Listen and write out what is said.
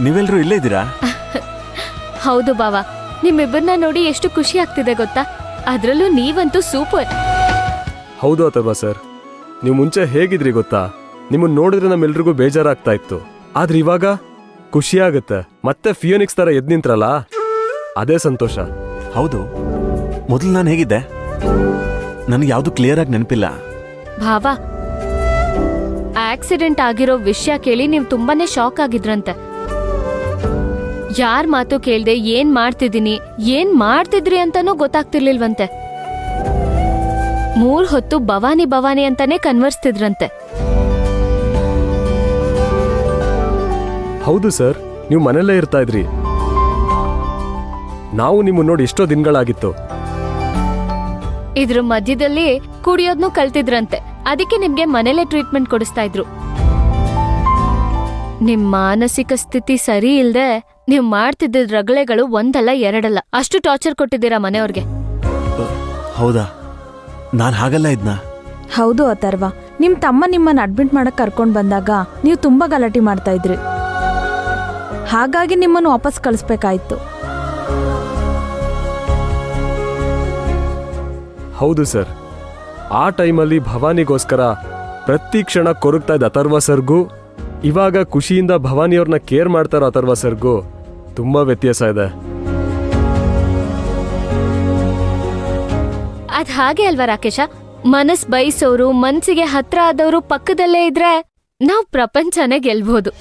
ನೀವೆಲ್ಲರೂ ಇಲ್ಲೇ ಇದ್ದೀರಾ? ಹೌದು ಬಾವಾ, ನಿಮ್ಮಿಬ್ಬರನ್ನ ನೋಡಿ ಎಷ್ಟು ಖುಷಿ ಆಗ್ತಿದೆ ಗೊತ್ತಾ? ಅದ್ರಲ್ಲೂ ನೀವಂತೂ ಸೂಪರ್. ಹೌದು ಅಥರ್ವ ಸರ್, ನೀವು ಮುಂಚೆ ಹೇಗಿದ್ರಿ ಗೊತ್ತಾ? ನಿಮ್ಮನ್ನ ನೋಡಿದ್ರೆ ನಮ್ಮೆಲ್ರಿಗೂ ಬೇಜಾರಾಗ್ತಾ ಇತ್ತು. ಆದ್ರೆ ಇವಾಗ ಖುಷಿ ಆಗತ್ತೆ. ಮತ್ತೆ ಫಿಯೋನಿಕ್ಸ್ ತರ ಎದ್ ನಿಂತ್ರಲ್ಲ, ಅದೇ ಸಂತೋಷ. ಹೌದು, ಮೊದಲು ನಾನು ಹೇಗಿದ್ದೆ ನನಗೆ ಯಾವುದು ಕ್ಲಿಯರ್ ಆಗಿ ನೆನಪಿಲ್ಲ. ಭಾವ, ಆಕ್ಸಿಡೆಂಟ್ ಆಗಿರೋ ವಿಷಯ ಕೇಳಿ ನೀವು ತುಂಬಾನೇ ಶಾಕ್ ಆಗಿದ್ರಂತೆ. ಯಾರ್ ಮಾತು ಕೇಳ್ದೆ ಏನ್ ಮಾಡ್ತಿದ್ದೀನಿ, ಮಾಡ್ತಿದ್ರಿ ಅಂತಾನೂ ಗೊತ್ತಾಗ್ತಿರ್ಲಿಲ್ವಂತೆ. 3 ಹೊತ್ತು ಭವಾನಿ ಭವಾನಿ ಅಂತಾನೆ ಕನ್ವರ್ಸ್ತಿದ್ರಂತೆ. ಹೌದು ಸರ್, ನೀವು ಮನೆಯಲ್ಲೇ ಇರ್ತಾ ಇದ್ರಿ. ನಾವು ನಿಮ್ಮನ್ನ ನೋಡಿ ಎಷ್ಟೋ ದಿನಗಳಾಗಿತ್ತು. ಇದ್ರ ಮಧ್ಯದಲ್ಲಿ ಕುಡಿಯೋದ್ನು ಕಲ್ತಿದ್ರಂತೆ. ಅದಕ್ಕೆ ನಿಮ್ಗೆ ಮನೇಲೆ ಟ್ರೀಟ್ಮೆಂಟ್ ಕೊಡಿಸ್ತಾ ಇದ್ರು. ನಿಮ್ ಮಾನಸಿಕ ಸ್ಥಿತಿ ಸರಿ ಇಲ್ದೆ ನೀವ್ ಮಾಡ್ತಿದ್ದ ರಗಳೆಗಳು ಒಂದಲ್ಲ ಎರಡಲ್ಲ, ಅಷ್ಟು ಟಾರ್ಚರ್ ಕೊಟ್ಟಿದ್ದೀರಾ ಮನೆಯವ್ರಿಗೆ. ಹೌದಾ? ನಾನು ಹಾಗಲ್ಲ ಇದ್ನ. ಹೌದು ಅಥರ್ವ, ನಿಮ್ ತಮ್ಮ ನಿಮ್ಮನ್ನ ಅಡ್ಮಿಟ್ ಮಾಡಕ್ ಕರ್ಕೊಂಡ್ ಬಂದಾಗ ನೀವು ತುಂಬಾ ಗಲಾಟೆ ಮಾಡ್ತಾ ಇದ್ರಿ. ಹಾಗಾಗಿ ನಿಮ್ಮನ್ನು ವಾಪಸ್ ಕಳಿಸ್ಬೇಕಾಯ್ತು. ಹೌದು ಸರ್, ಆ ಟೈಮಲ್ಲಿ ಭವಾನಿಗೋಸ್ಕರ ಪ್ರತಿ ಕ್ಷಣ ಕೊರಗ್ತಾ ಇದ್ದ ಅಥರ್ವ ಸರ್ಗೂ ಇವಾಗ ಖುಷಿಯಿಂದ ಭವಾನಿಯವ್ರನ್ನ ಕೇರ್ ಮಾಡ್ತಾರೋ ಅಥರ್ವ ಸರ್ಗೂ ತುಂಬಾ ವ್ಯತ್ಯಾಸ ಇದೆ. ಅದ್ ಹಾಗೆ ಅಲ್ವಾ ರಾಕೇಶ? ಮನಸ್ ಬಯಸೋರು, ಮನ್ಸಿಗೆ ಹತ್ರ ಆದವರು ಪಕ್ಕದಲ್ಲೇ ಇದ್ರೆ ನಾವ್ ಪ್ರಪಂಚನೇ ಗೆಲ್ಬಹುದು.